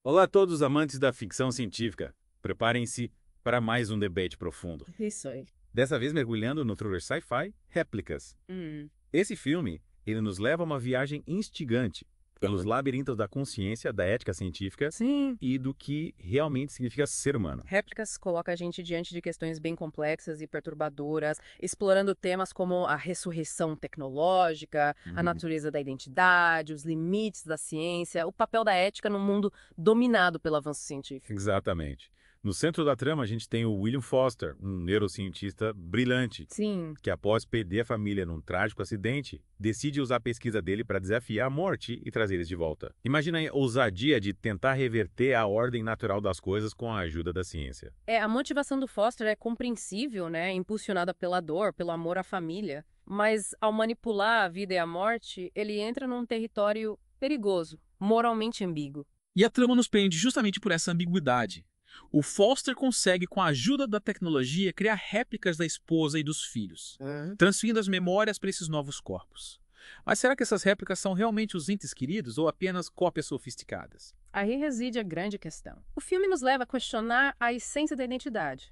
Olá a todos os amantes da ficção científica. Preparem-se para mais um debate profundo. Isso aí. Dessa vez mergulhando no thriller sci-fi Réplicas. Esse filme, ele nos leva a uma viagem instigante pelos labirintos da consciência, da ética científica Sim. e do que realmente significa ser humano. Réplicas coloca a gente diante de questões bem complexas e perturbadoras, explorando temas como a ressurreição tecnológica, a natureza da identidade, os limites da ciência, o papel da ética num mundo dominado pelo avanço científico. Exatamente. No centro da trama, a gente tem o William Foster, um neurocientista brilhante, Sim. que após perder a família num trágico acidente, decide usar a pesquisa dele para desafiar a morte e trazer eles de volta. Imagina a ousadia de tentar reverter a ordem natural das coisas com a ajuda da ciência. A motivação do Foster é compreensível, né? Impulsionada pela dor, pelo amor à família. Mas ao manipular a vida e a morte, ele entra num território perigoso, moralmente ambíguo. E a trama nos prende justamente por essa ambiguidade. O Foster consegue, com a ajuda da tecnologia, criar réplicas da esposa e dos filhos, transferindo as memórias para esses novos corpos. Mas será que essas réplicas são realmente os entes queridos ou apenas cópias sofisticadas? Aí reside a grande questão. O filme nos leva a questionar a essência da identidade.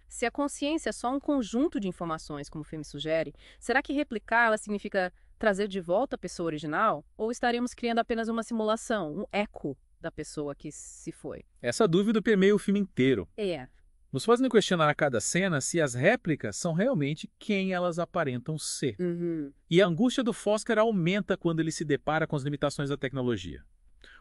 Se a consciência é só um conjunto de informações, como o filme sugere, será que replicá-la significa trazer de volta a pessoa original? Ou estaremos criando apenas uma simulação, um eco da pessoa que se foi? Essa dúvida permeia o filme inteiro, É. nos fazendo questionar a cada cena se as réplicas são realmente quem elas aparentam ser. E a angústia do Foster aumenta quando ele se depara com as limitações da tecnologia.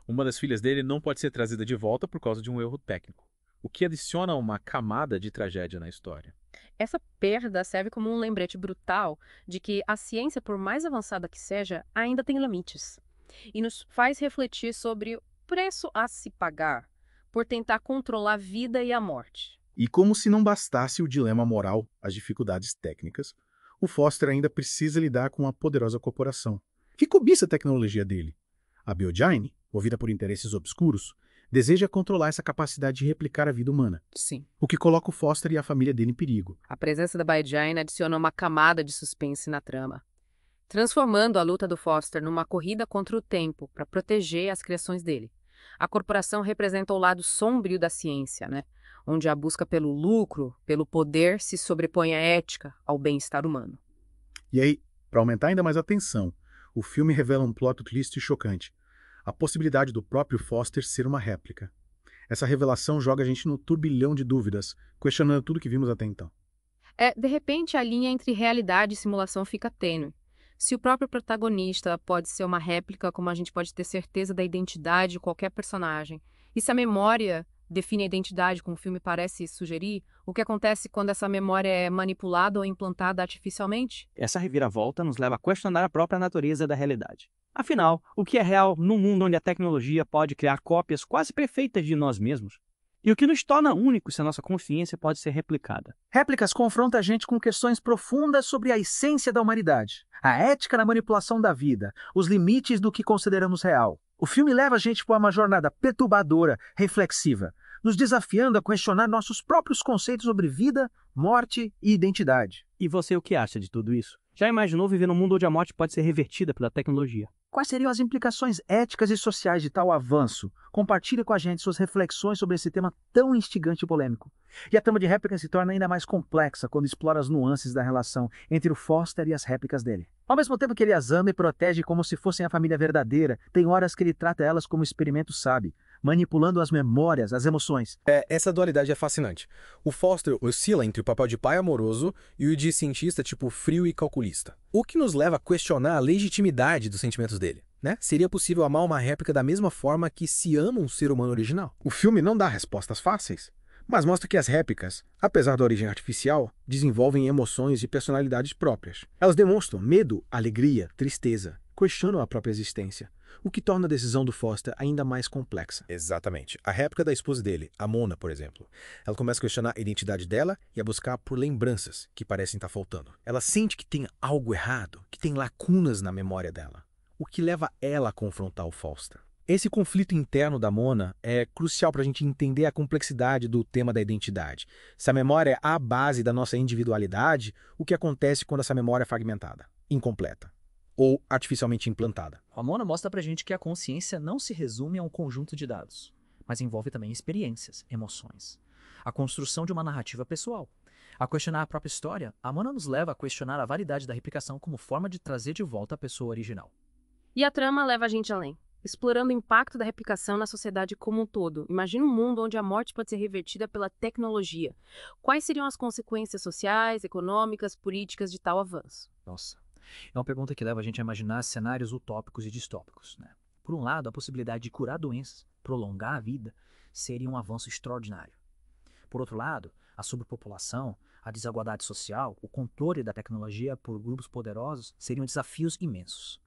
Uma das filhas dele não pode ser trazida de volta por causa de um erro técnico, o que adiciona uma camada de tragédia na história. Essa perda serve como um lembrete brutal de que a ciência, por mais avançada que seja, ainda tem limites. E nos faz refletir sobre o preço a se pagar por tentar controlar a vida e a morte. E como se não bastasse o dilema moral, as dificuldades técnicas, o Foster ainda precisa lidar com uma poderosa corporação, que cobiça a tecnologia dele. A Biodyne, movida por interesses obscuros, deseja controlar essa capacidade de replicar a vida humana, Sim. o que coloca o Foster e a família dele em perigo. A presença da Biodyne adiciona uma camada de suspense na trama, transformando a luta do Foster numa corrida contra o tempo para proteger as criações dele. A corporação representa o lado sombrio da ciência, né? Onde a busca pelo lucro, pelo poder, se sobrepõe à ética, ao bem-estar humano. E aí, para aumentar ainda mais a tensão, o filme revela um plot twist chocante: a possibilidade do próprio Foster ser uma réplica. Essa revelação joga a gente no turbilhão de dúvidas, questionando tudo que vimos até então. De repente, a linha entre realidade e simulação fica tênue. Se o próprio protagonista pode ser uma réplica, como a gente pode ter certeza da identidade de qualquer personagem. E se a memória define a identidade, como o filme parece sugerir, o que acontece quando essa memória é manipulada ou implantada artificialmente? Essa reviravolta nos leva a questionar a própria natureza da realidade. Afinal, o que é real num mundo onde a tecnologia pode criar cópias quase perfeitas de nós mesmos? E o que nos torna únicos se a nossa consciência pode ser replicada? Réplicas confronta a gente com questões profundas sobre a essência da humanidade, a ética na manipulação da vida, os limites do que consideramos real. O filme leva a gente por uma jornada perturbadora, reflexiva, nos desafiando a questionar nossos próprios conceitos sobre vida, morte e identidade. E você, o que acha de tudo isso? Já imaginou viver num mundo onde a morte pode ser revertida pela tecnologia? Quais seriam as implicações éticas e sociais de tal avanço? Compartilhe com a gente suas reflexões sobre esse tema tão instigante e polêmico. E a trama de Réplicas se torna ainda mais complexa quando explora as nuances da relação entre o Foster e as réplicas dele. Ao mesmo tempo que ele as ama e protege como se fossem a família verdadeira, tem horas que ele trata elas como experimento sabe, manipulando as memórias, as emoções. Essa dualidade é fascinante. O Foster oscila entre o papel de pai amoroso e o de cientista tipo frio e calculista. O que nos leva a questionar a legitimidade dos sentimentos dele, né? Seria possível amar uma réplica da mesma forma que se ama um ser humano original? O filme não dá respostas fáceis, mas mostra que as réplicas, apesar da origem artificial, desenvolvem emoções e personalidades próprias. Elas demonstram medo, alegria, tristeza, questionam a própria existência, o que torna a decisão do Foster ainda mais complexa. Exatamente. A réplica da esposa dele, a Mona, por exemplo, ela começa a questionar a identidade dela e a buscar por lembranças que parecem estar faltando. Ela sente que tem algo errado, que tem lacunas na memória dela, o que leva ela a confrontar o Foster. Esse conflito interno da Mona é crucial para a gente entender a complexidade do tema da identidade. Se a memória é a base da nossa individualidade, o que acontece quando essa memória é fragmentada, incompleta ou artificialmente implantada? A Mona mostra pra gente que a consciência não se resume a um conjunto de dados. mas envolve também experiências, emoções. A construção de uma narrativa pessoal. A questionar a própria história, a Mona nos leva a questionar a validade da replicação como forma de trazer de volta a pessoa original. E a trama leva a gente além, explorando o impacto da replicação na sociedade como um todo. Imagina um mundo onde a morte pode ser revertida pela tecnologia. Quais seriam as consequências sociais, econômicas, políticas de tal avanço? Nossa, é uma pergunta que leva a gente a imaginar cenários utópicos e distópicos, né? Por um lado, a possibilidade de curar doenças, prolongar a vida, seria um avanço extraordinário. Por outro lado, a sobrepopulação, a desigualdade social, o controle da tecnologia por grupos poderosos seriam desafios imensos.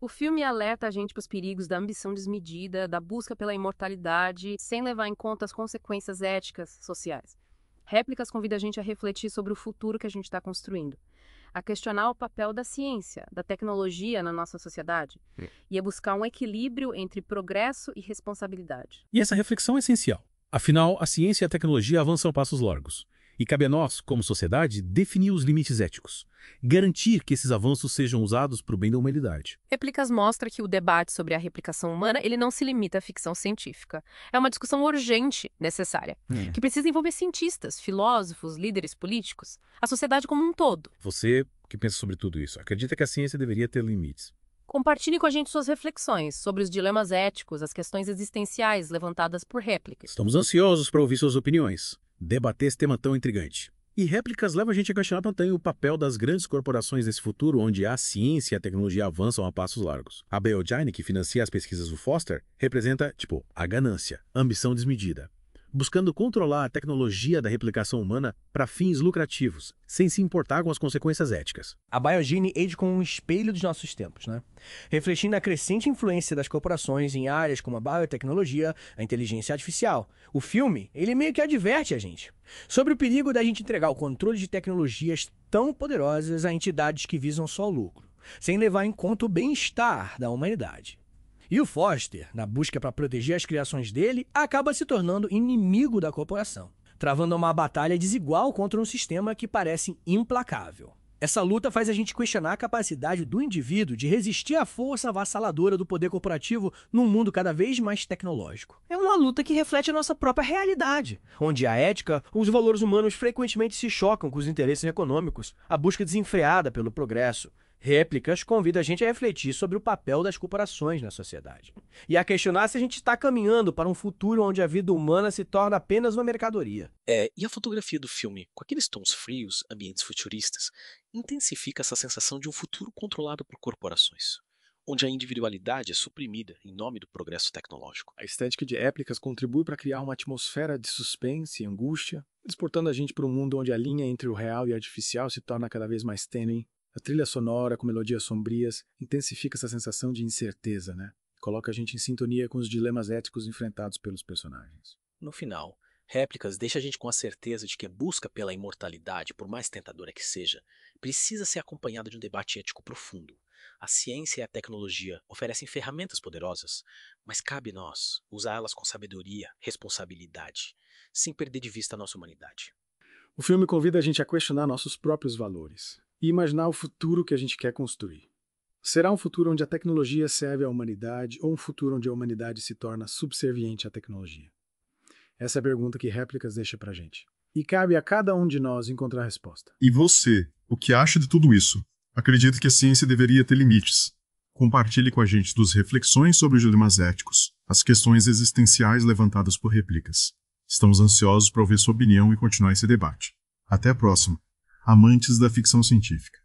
O filme alerta a gente para os perigos da ambição desmedida, da busca pela imortalidade, sem levar em conta as consequências éticas, sociais. Réplicas convida a gente a refletir sobre o futuro que a gente está construindo, a questionar o papel da ciência, da tecnologia na nossa sociedade, e a buscar um equilíbrio entre progresso e responsabilidade. E essa reflexão é essencial. Afinal, a ciência e a tecnologia avançam a passos largos. E cabe a nós, como sociedade, definir os limites éticos. Garantir que esses avanços sejam usados para o bem da humanidade. Réplicas mostra que o debate sobre a replicação humana ele não se limita à ficção científica. É uma discussão urgente, necessária, que precisa envolver cientistas, filósofos, líderes políticos, a sociedade como um todo. Você que pensa sobre tudo isso, acredita que a ciência deveria ter limites? Compartilhe com a gente suas reflexões sobre os dilemas éticos, as questões existenciais levantadas por Réplicas. Estamos ansiosos para ouvir suas opiniões, debater esse tema tão intrigante. E Réplicas leva a gente a questionar também o papel das grandes corporações nesse futuro onde a ciência e a tecnologia avançam a passos largos. A Biogyne, que financia as pesquisas do Foster, representa, a ganância, ambição desmedida, buscando controlar a tecnologia da replicação humana para fins lucrativos, sem se importar com as consequências éticas. A Biogyne age como um espelho dos nossos tempos, né? Refletindo a crescente influência das corporações em áreas como a biotecnologia, a inteligência artificial. O filme, ele meio que adverte a gente sobre o perigo da gente entregar o controle de tecnologias tão poderosas a entidades que visam só o lucro, sem levar em conta o bem-estar da humanidade. E o Foster, na busca para proteger as criações dele, acaba se tornando inimigo da corporação, travando uma batalha desigual contra um sistema que parece implacável. Essa luta faz a gente questionar a capacidade do indivíduo de resistir à força avassaladora do poder corporativo num mundo cada vez mais tecnológico. É uma luta que reflete a nossa própria realidade, onde a ética, os valores humanos frequentemente se chocam com os interesses econômicos, a busca desenfreada pelo progresso. Réplicas convida a gente a refletir sobre o papel das corporações na sociedade e a questionar se a gente está caminhando para um futuro onde a vida humana se torna apenas uma mercadoria. E a fotografia do filme, com aqueles tons frios, ambientes futuristas, intensifica essa sensação de um futuro controlado por corporações, onde a individualidade é suprimida em nome do progresso tecnológico. A estética de Réplicas contribui para criar uma atmosfera de suspense e angústia, transportando a gente para um mundo onde a linha entre o real e o artificial se torna cada vez mais tênue. A trilha sonora, com melodias sombrias, intensifica essa sensação de incerteza, né? Coloca a gente em sintonia com os dilemas éticos enfrentados pelos personagens. No final, Réplicas deixa a gente com a certeza de que a busca pela imortalidade, por mais tentadora que seja, precisa ser acompanhada de um debate ético profundo. A ciência e a tecnologia oferecem ferramentas poderosas, mas cabe a nós usá-las com sabedoria, responsabilidade, sem perder de vista a nossa humanidade. O filme convida a gente a questionar nossos próprios valores e imaginar o futuro que a gente quer construir. Será um futuro onde a tecnologia serve à humanidade ou um futuro onde a humanidade se torna subserviente à tecnologia? Essa é a pergunta que Réplicas deixa pra gente. E cabe a cada um de nós encontrar a resposta. E você, o que acha de tudo isso? Acredita que a ciência deveria ter limites? Compartilhe com a gente suas reflexões sobre os dilemas éticos, as questões existenciais levantadas por Réplicas. Estamos ansiosos para ouvir sua opinião e continuar esse debate. Até a próxima. Amantes da ficção científica.